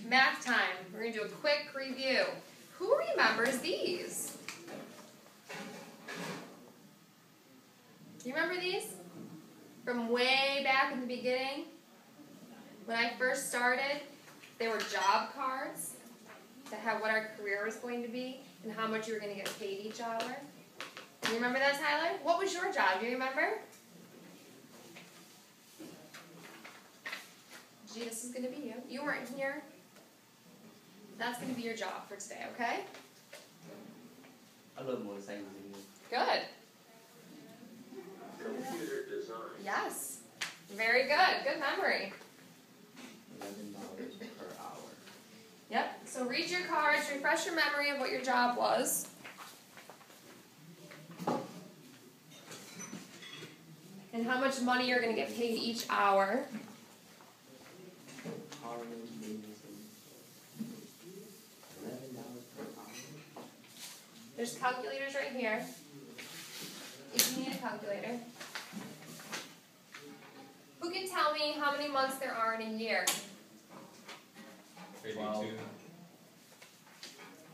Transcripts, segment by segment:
Math time. We're going to do a quick review. Who remembers these? Do you remember these? From way back in the beginning? When I first started, they were job cards that had what our career was going to be and how much you were going to get paid each hour. Do you remember that, Tyler? What was your job? Do you remember? Gee, this is going to be you. You weren't here. That's going to be your job for today, okay? I love motorcycles anyway. Good. Computer design. Yes. Very good. Good memory. $11 per hour. Yep. So read your cards, refresh your memory of what your job was. And how much money you're going to get paid each hour. There's calculators right here, if you need a calculator. Who can tell me how many months there are in a year? 32.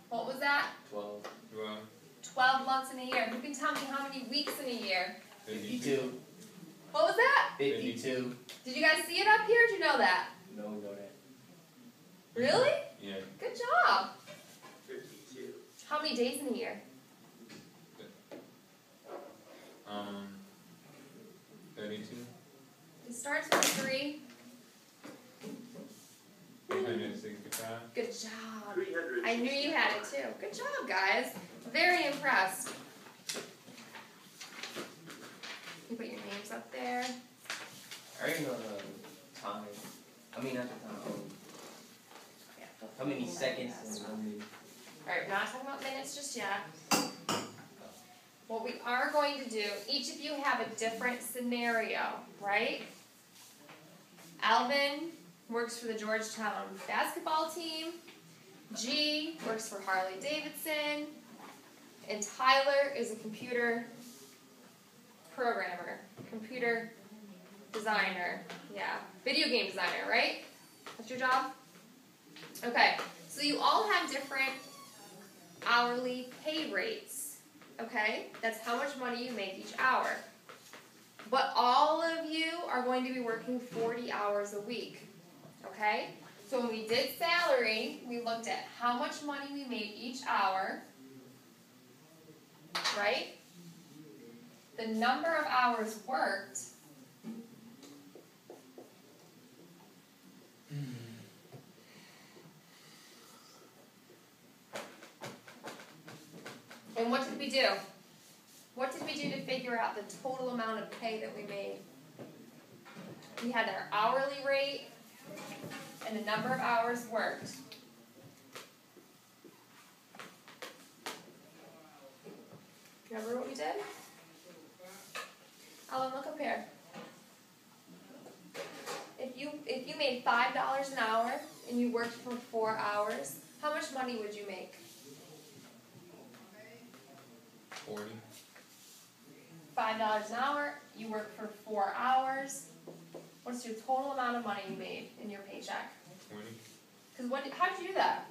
What was that? 12. 12 months in a year. Who can tell me how many weeks in a year? 52. What was that? 52. Did you guys see it up here? Did you know that? No, we know that. Really? Yeah. Good job. 52. How many days in a year? 32. It starts with 3. 365. Good job. 300. I knew you had it too. Good job, guys. Very impressed. You put your names up there. I already know the time. I mean, not the time. Yeah, How many seconds and how many... Alright, we're not talking about minutes just yet. What we are going to do, each of you have a different scenario, right? Alvin works for the Georgetown basketball team. G works for Harley Davidson. And Tyler is a computer programmer, computer designer. Yeah, video game designer, right? That's your job? Okay, so you all have different hourly pay rates. Okay, that's how much money you make each hour. But all of you are going to be working 40 hours a week. Okay? So when we did salary, we looked at how much money we made each hour, right? The number of hours worked, and what did we do? What did we do to figure out the total amount of pay that we made? We had our hourly rate and the number of hours worked. Remember what we did? Alan, look up here. If you made $5 an hour and you worked for 4 hours, how much money would you make? 40. $5 an hour, you work for 4 hours. What's your total amount of money you made in your paycheck? 20. Because how did you do that?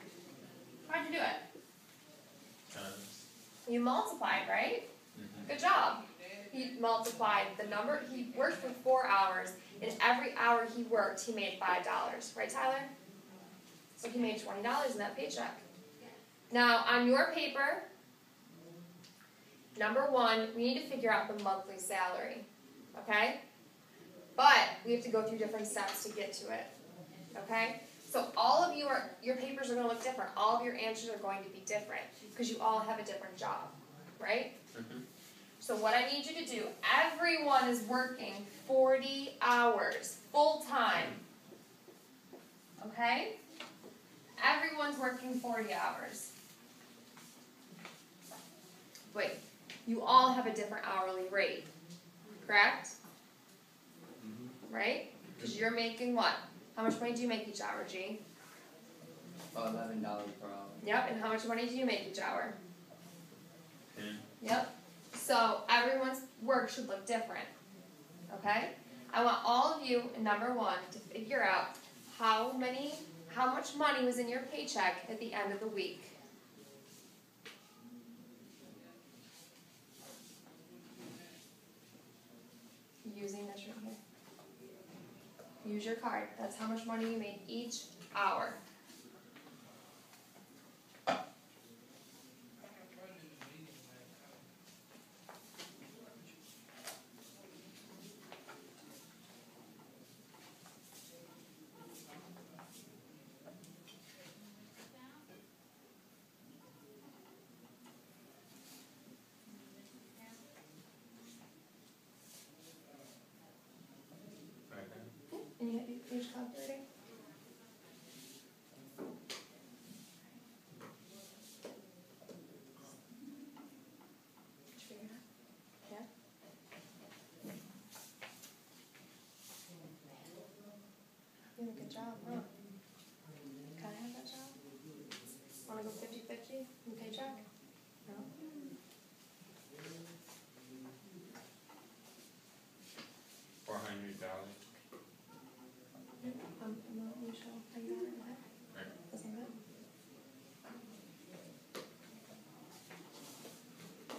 How did you do it? Times. You multiplied, right? Mm-hmm. Good job. He multiplied the number. He worked for 4 hours, and every hour he worked, he made $5. Right, Tyler? So he made $20 in that paycheck. Now, on your paper, number 1, we need to figure out the monthly salary. Okay? But we have to go through different steps to get to it. Okay? So all of your papers are going to look different. All of your answers are going to be different because you all have a different job. Right? Mm-hmm. So what I need you to do, everyone is working 40 hours, full time. Okay? Everyone's working 40 hours. Wait, you all have a different hourly rate, correct? Mm-hmm. Right? Because you're making what? How much money do you make each hour, G? $11 per hour. Yep, and how much money do you make each hour? 10. Yep. So everyone's work should look different. Okay? I want all of you, number 1, to figure out how how much money was in your paycheck at the end of the week? Using this right here. Use your card. That's how much money you made each hour. And you use calculator? Did you figure it out? Yeah? You did a good job, huh? Can I have that job? Wanna go 50-50 in paycheck? No? $400. No, you show. Are you alright with that? Right. That sound good?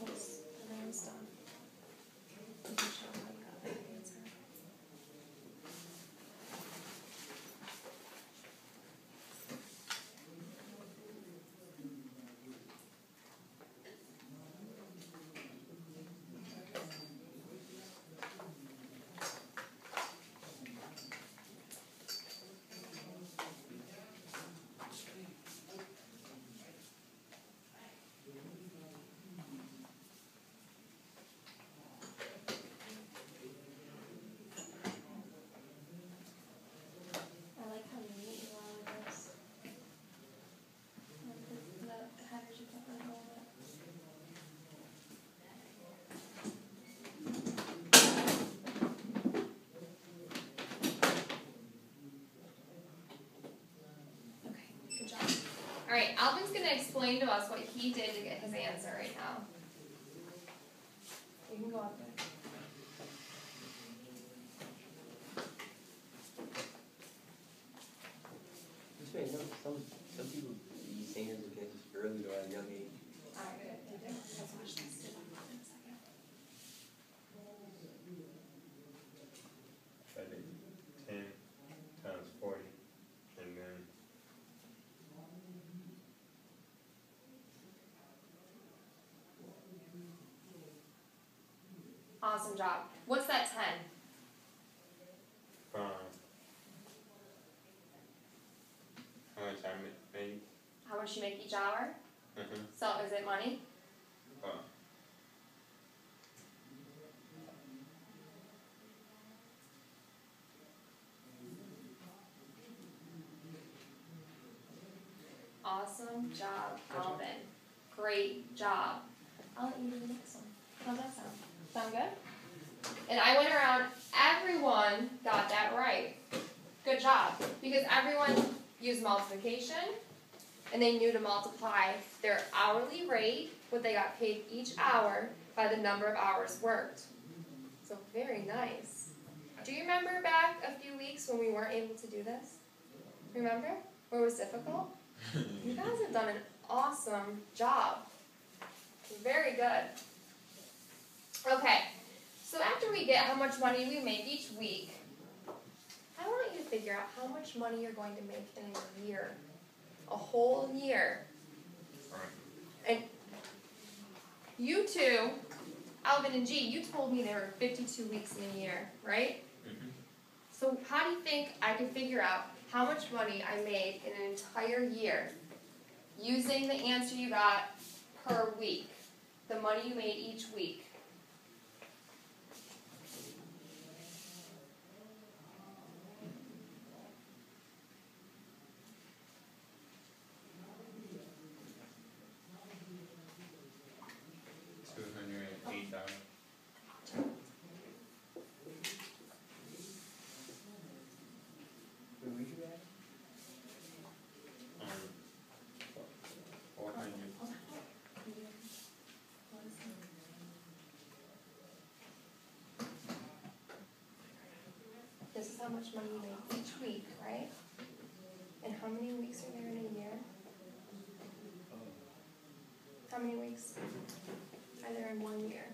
Once everyone's done, you can show how you got that answer. I like how neat you are with this. The headers you put on all that. Okay, good job. Alright, Alvin's going to explain to us what he did to get his answer right now. You can go up there. Just wait, no, some people be singers and dancers early or at a young age. Alright, good. Let's watch this. In a second. I did 10 times 40, and then Awesome job. What's that 10? from how much I made. How much you make each hour? Mm-hmm. So is it money? Awesome job, Alvin. Great job. I'll let you do the next one. How's that sound? Sound good? And I went around, everyone got that right. Good job. Because everyone used multiplication, and they knew to multiply their hourly rate, what they got paid each hour, by the number of hours worked. So very nice. Do you remember back a few weeks when we weren't able to do this? Remember? Where it was difficult? You guys have done an awesome job. Very good. Okay, so after we get how much money we make each week, I want you to figure out how much money you're going to make in a year. A whole year. And you two, Alvin and G, you told me there were 52 weeks in a year, right? Mm-hmm. So how do you think I can figure out how much money I made in an entire year using the answer you got per week? The money you made each week. $208. Where were you at? 400. This is how much money you made each week, right? And how many weeks are there in a year? How many weeks are there in 1 year?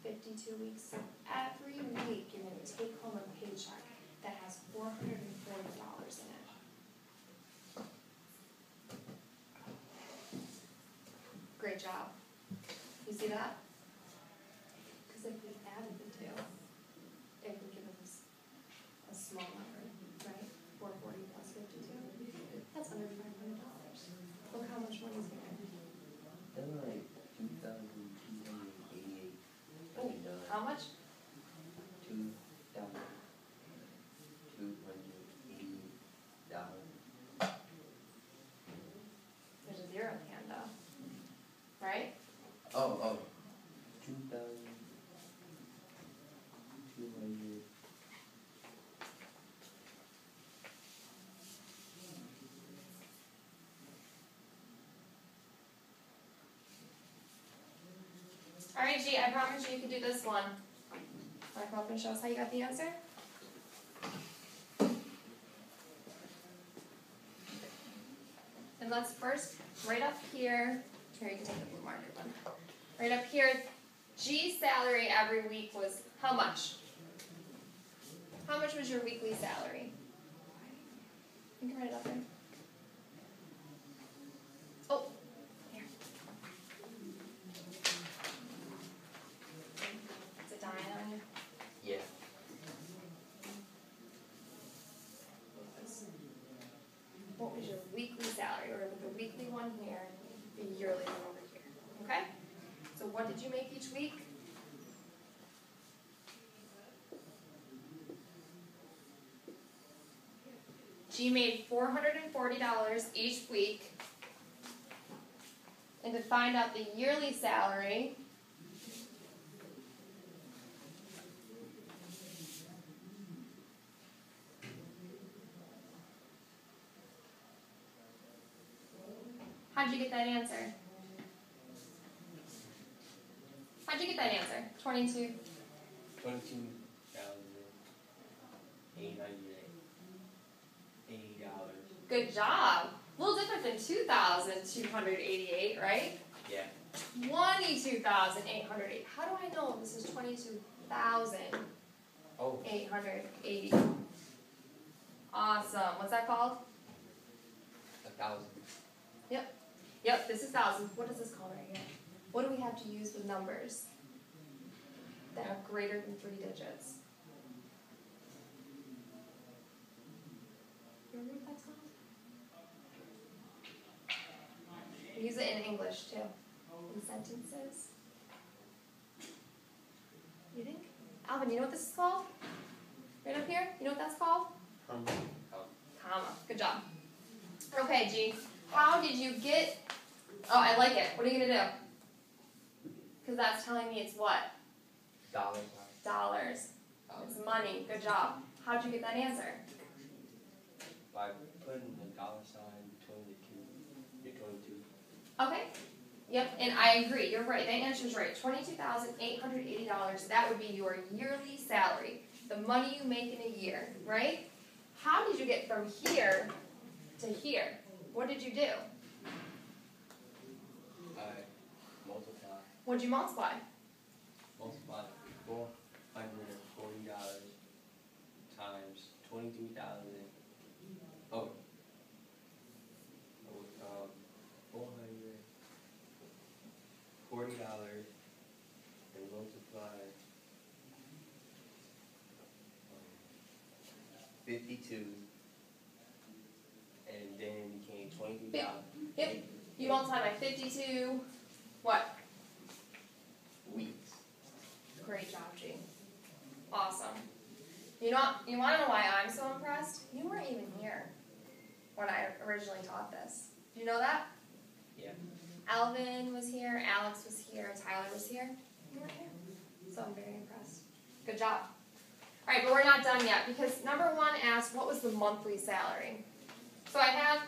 52 weeks. So every week you're going to take home a paycheck that has $440 in it. Great job. You see that? Because if we added the two, it would give us a small number, right? 440 plus 52. That's under $500. Look how much money is there. That's like 2,288. Oh, how much? 2,288. There's a zero at the end though. Right? Oh. 2,200. Alright, G, I promise you can do this one. Want to come up and show us how you got the answer? And let's first, right up here, here you can take the blue marker one. Right up here, G's salary every week was how much? How much was your weekly salary? You can write it up there. Oh, here. Is it dying on you? Yeah. What was your weekly salary? Or the weekly one here, the yearly one over here. Okay? So what did you make each week? G made $440 each week. And to find out the yearly salary, how'd you get that answer? How'd you get that answer? 22. 22,880. Good job. A little different than 2,288, right? Yeah. 22,808. How do I know this is 22,880? Oh. Awesome. What's that called? 1,000. Yep, this is thousands. What is this called right here? What do we have to use with numbers that have greater than 3 digits? You remember what that's called? We use it in English too. In sentences. You think? Alvin, you know what this is called? Right up here? You know what that's called? Comma. Good job. Okay, G. How did you get... Oh, I like it. What are you going to do? Because that's telling me it's what? Dollars. Dollars. It's money. Good job. How'd you get that answer? By putting the dollar sign between the two. You're 22. Okay. Yep, and I agree. You're right. That answer's right. $22,880. That would be your yearly salary. The money you make in a year, right? How did you get from here to here? What did you do? I multiply What did you multiply? $440 times 22,000. Oh. $440 and multiply 52, and then it became 22,000. Yep. You multiply by 52. What? Weeks. Great job, G. Awesome. You want to know why I'm so impressed? You weren't even here when I originally taught this. Do you know that? Yeah. Alvin was here, Alex was here, Tyler was here. You weren't here. So I'm very impressed. Good job. All right, but we're not done yet because number 1 asked what was the monthly salary. So I have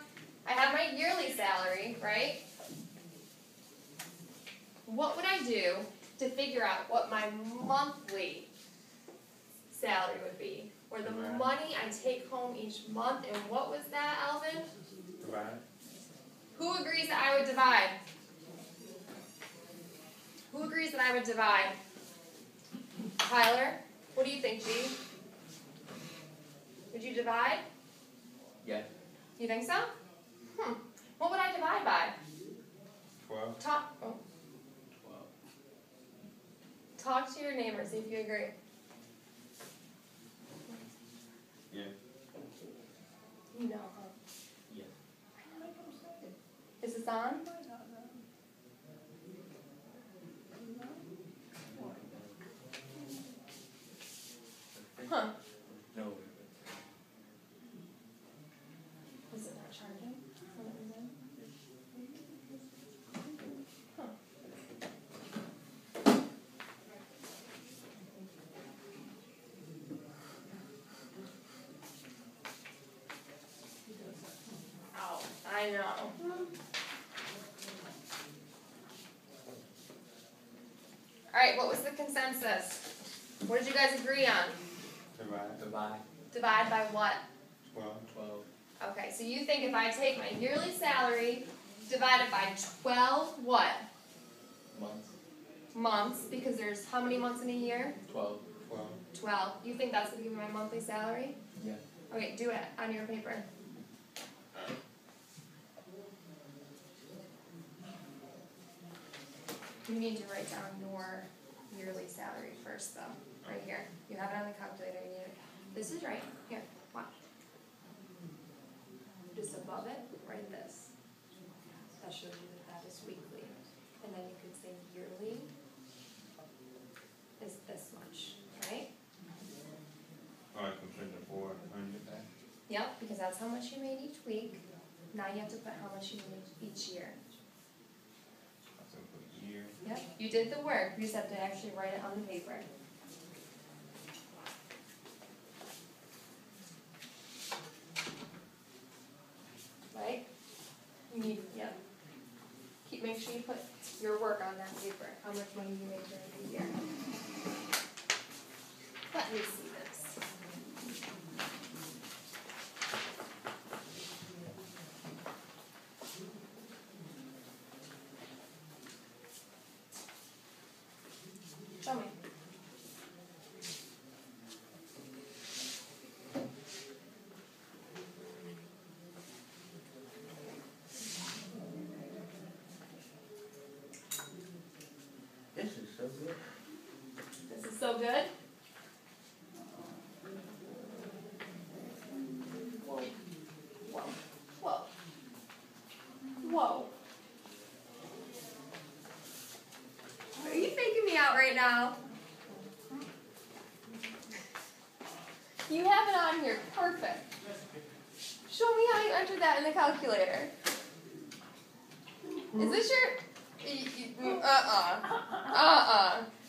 my yearly salary, right? What would I do to figure out what my monthly salary would be? or the money I take home each month. And what was that, Alvin? Divide. Who agrees that I would divide? Who agrees that I would divide? Tyler, what do you think, G? Would you divide? Yeah. You think so? What would I divide by? 12. Talk. Oh. 12. Talk to your neighbor. See if you agree. Yeah. You know, huh? Yeah. Is this on? Huh? No. Is it not charging? For what reason? Huh. Oh, I know. Alright, what was the consensus? What did you guys agree on? Divide. Divide. Divide by what? 12. 12. Okay, so you think if I take my yearly salary, divide it by 12 what? Months. Months, because there's how many months in a year? 12. 12. 12. You think that's going to give me my monthly salary? Yeah. Okay, do it on your paper. You need to write down your yearly salary first, though. Right here. You have it on the calculator. You need it. This is right. Here, watch. Just above it, write this. That shows you that is weekly. And then you could say yearly is this much, right? Oh, I can print the 400 back. Yep, because that's how much you made each week. Now you have to put how much you made each year. So put year. Yep, you did the work. You just have to actually write it on the paper. Right? You need, yep. Make sure you put your work on that paper. How much money you made during the year. Let me see this. Show me. This is so good. This is so good. Whoa. Whoa. Whoa. Whoa. Are you faking me out right now? You have it on here. Perfect. Show me how you entered that in the calculator. Is this your...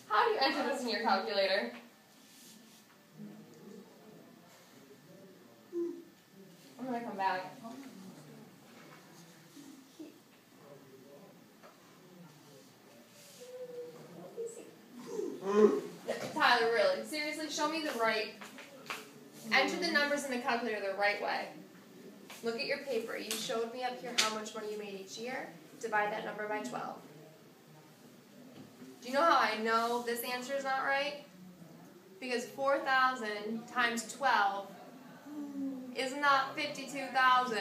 How do you enter this in your calculator? I'm gonna come back. Tyler, really, seriously, show me the right. Enter the numbers in the calculator the right way. Look at your paper. You showed me up here how much money you made each year. Divide that number by 12. Do you know how I know this answer is not right? Because 4,000 times 12 is not 52,000.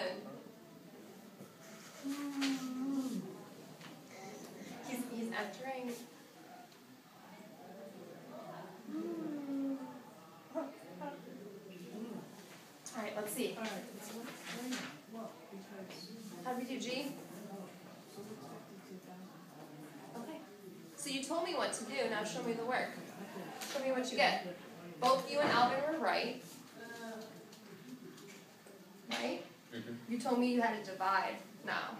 He's entering. Alright, let's see. How did we do, G? Okay. So you told me what to do, now show me the work. Show me what you get. Both you and Alvin were right. Right? Mm-hmm. You told me you had to divide. Now,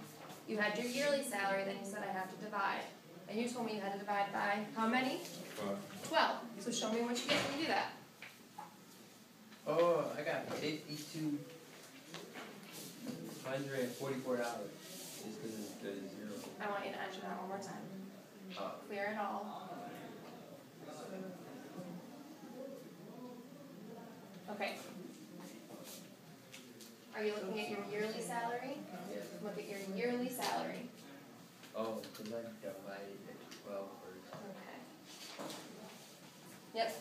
you had your yearly salary, then you said I have to divide. And you told me you had to divide by how many? 12. So show me what you get when you do that. Oh, I got $5,244 just because it's the zero. I want you to enter that one more time. Oh. Clear it all. Okay. Are you looking at your yearly salary? Yeah. Look at your yearly salary. Oh, because I divided it to 12 first. Okay. Yep.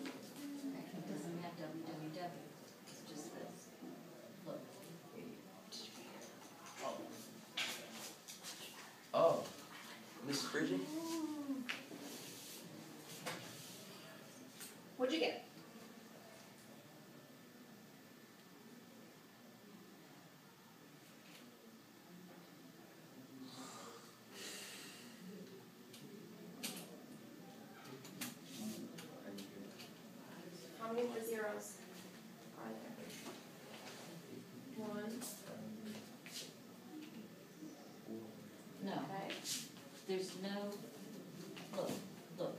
It doesn't have www, it's just this. Look. Oh, Miss Pritchard? What'd you get? How many of the zeros are there? One. No, Okay. there's no, look,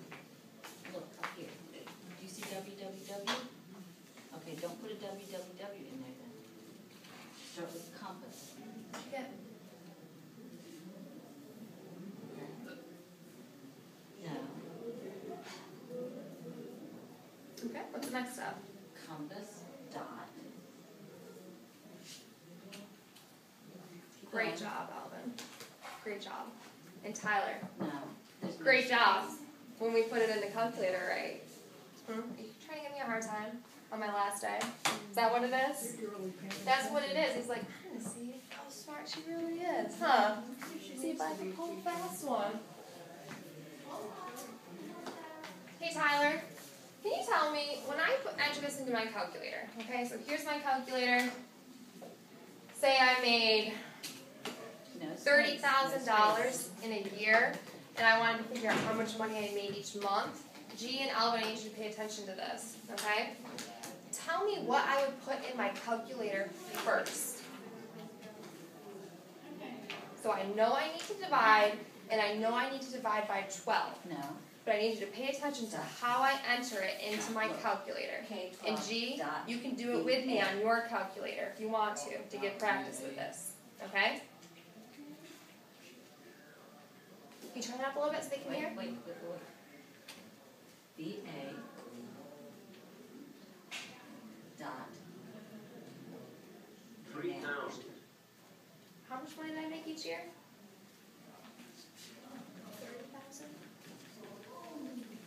up here. Do you see www? Okay, don't put a www in there then. Start with compass. What'd you get? No, Okay. What's the next step? compass, dot. Keep Great going. job, Alvin. Great job. And Tyler. No, there's no Great space. job. When we put it in the calculator, right? Are you trying to give me a hard time on my last day? Is that what it is? That's what it is. He's like, I'm gonna see how smart she really is, huh? See if I can pull a fast one. Hey Tyler, can you tell me, when I enter this into my calculator, okay, so here's my calculator. Say I made No space, no $30,000 space. in a year, and I wanted to figure out how much money I made each month. G and Alvin, I need you to pay attention to this, okay? Tell me what I would put in my calculator first. So I know I need to divide, and I know I need to divide by 12. No, But I need you to pay attention to how I enter it into my calculator. K-12 And G, dot you can do it with me on your calculator if you want to get practice with this, okay? Can you turn it up a little bit so they can hear? wait. BA dot 3,000. How much money did I make each year? 30,000?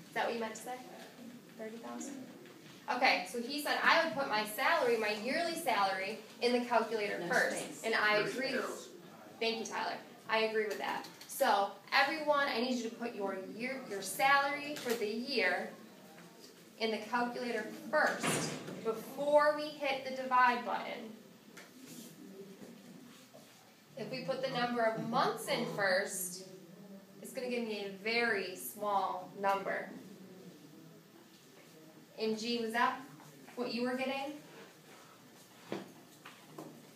Is that what you meant to say? 30,000? Okay, so he said I would put my salary, my yearly salary, in the calculator No first. space. And I agree. 30,000. Thank you, Tyler. I agree with that. So, everyone, I need you to put your salary for the year in the calculator first, before we hit the divide button. If we put the number of months in first, it's going to give me a very small number. And G, was that what you were getting?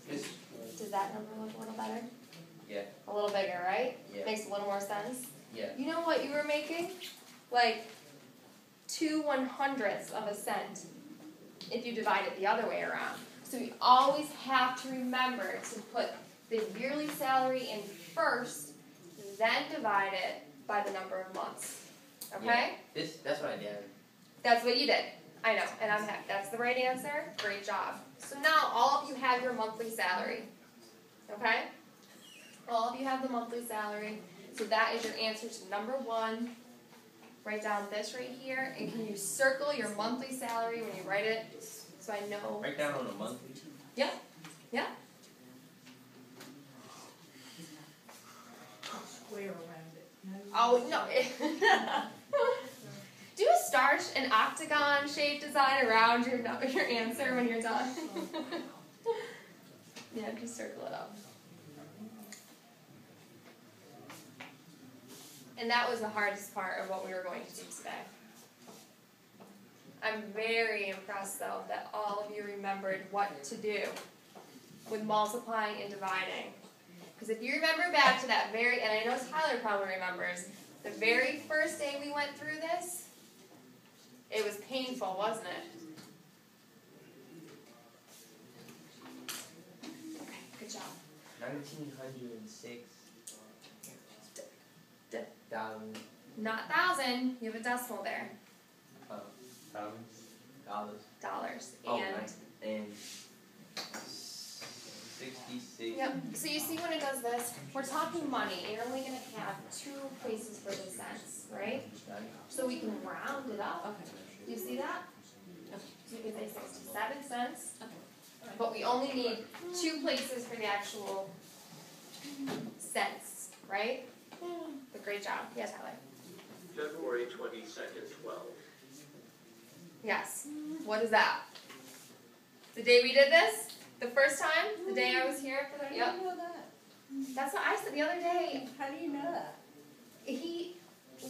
Does that number look a little better? Yeah. A little bigger, right? Yeah. Makes a little more sense? Yeah. You know what you were making? Like 2/100ths of a cent if you divide it the other way around. So we always have to remember to put the yearly salary in first, then divide it by the number of months. Okay? Yeah. That's what I did. That's what you did. I know, and I'm happy. That's the right answer. Great job. So now all of you have your monthly salary. Okay? All of you have the monthly salary. So that is your answer to number 1. Write down this right here, and can you circle your monthly salary when you write it, so I know? Write down on a monthly. Yeah. Yeah. Square around it. No. Oh no. Do a star, an octagon shaped design around your answer when you're done. Yeah, just circle it up. And that was the hardest part of what we were going to do today. I'm very impressed, though, that all of you remembered what to do with multiplying and dividing. Because if you remember back to that and I know Tyler probably remembers, the very first day we went through this, it was painful, wasn't it? Okay, good job. 1906. Not 1,000, you have a decimal there. Oh. Thousands. dollars. Oh, And nice. And 66. yep. So you see when it does this, we're talking money. You're only gonna have 2 places for the cents, right? So we can round it up. Okay. Do you see that? So you can say 67 cents. Okay. But we only need 2 places for the actual cents, right? But great job. Yes, Tyler. February 22nd, 12. Yes. What is that? The day we did this? The first time? The day I was here for the. Yep. How do you know that? That's what I said the other day. How do you know that? He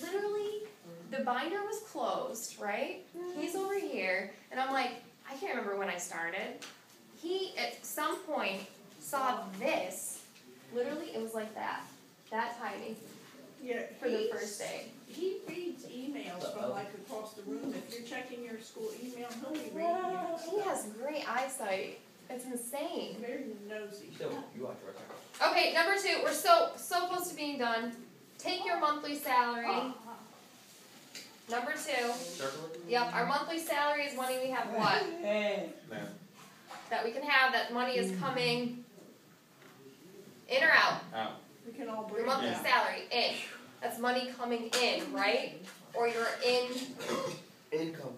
literally, the binder was closed, right? He's over here, and I'm like, I can't remember when I started. He, at some point, saw this. Literally, it was like that. That tiny. Yeah, For the first day. He reads emails from like across the room. If you're checking your school email, he'll be reading it. He has great eyesight. It's insane. Very nosy. So, you watch right Okay, number 2. We're so close to being done. Take your monthly salary. Number 2. Circle it? Yep, our monthly salary is money we have what? No. That we can have, that money is coming in or out? Out. We can all Your breathe monthly out. salary, in. That's money coming in, right? Or your income.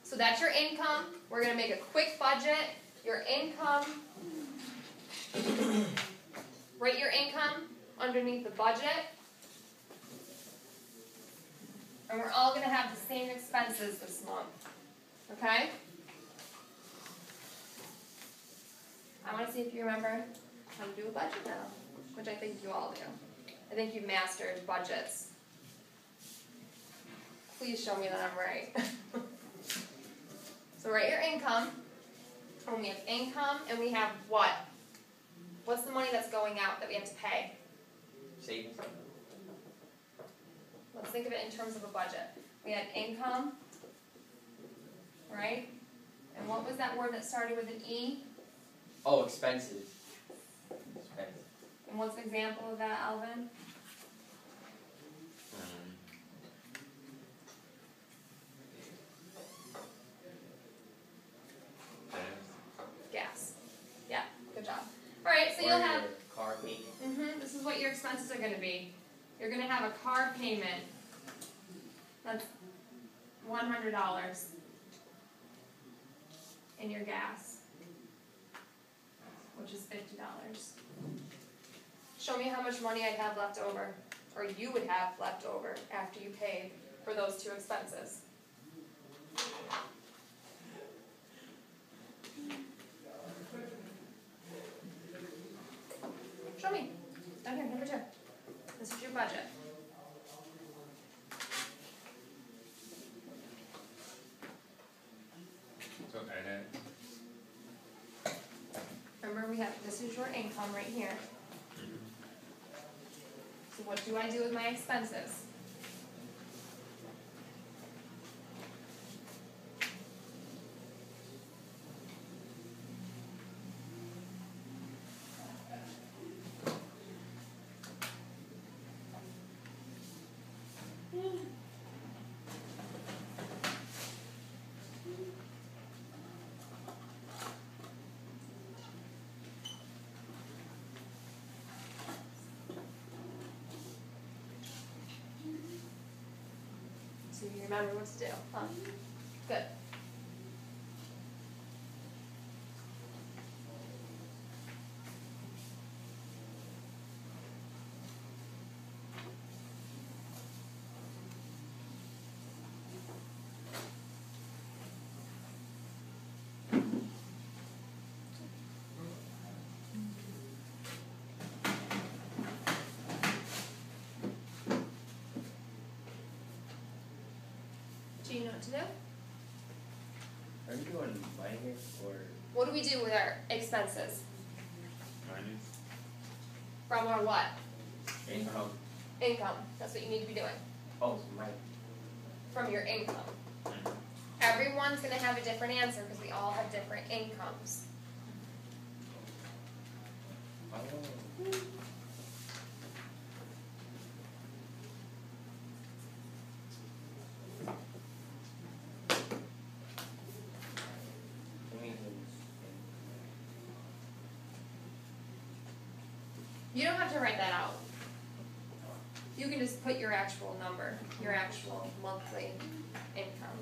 So that's your income. We're going to make a quick budget. Your income. Write your income underneath the budget. And we're all going to have the same expenses this month. Okay? I want to see if you remember how to do a budget now, which I think you all do. I think you've mastered budgets. Please show me that I'm right. So write your income. And we have income, and we have what? What's the money that's going out that we have to pay? Savings. Let's think of it in terms of a budget. We had income, right? And what was that word that started with an E? Oh, expenses. Expenses. And what's an example of that, Alvin? Gas. Yeah, good job. Alright, so Or you'll have, your car payment. this is what your expenses are going to be. You're going to have a car payment. That's $100 in your gas, which is $50. Show me how much money I'd have left over, or you would have left over after you paid for those 2 expenses. Show me. Down here, number 2. This is your budget. So add that. Remember, we have, this is your income right here. So what do I do with my expenses? So you remember what to do, huh? Good. Do you know what to do? Are you doing minus or What do we do with our expenses? Minus. From our what? income? Income. That's what you need to be doing. Oh, it's minus. From your income. Everyone's going to have a different answer because we all have different incomes. Oh. You don't have to write that out. You can just put your actual number, your actual monthly income.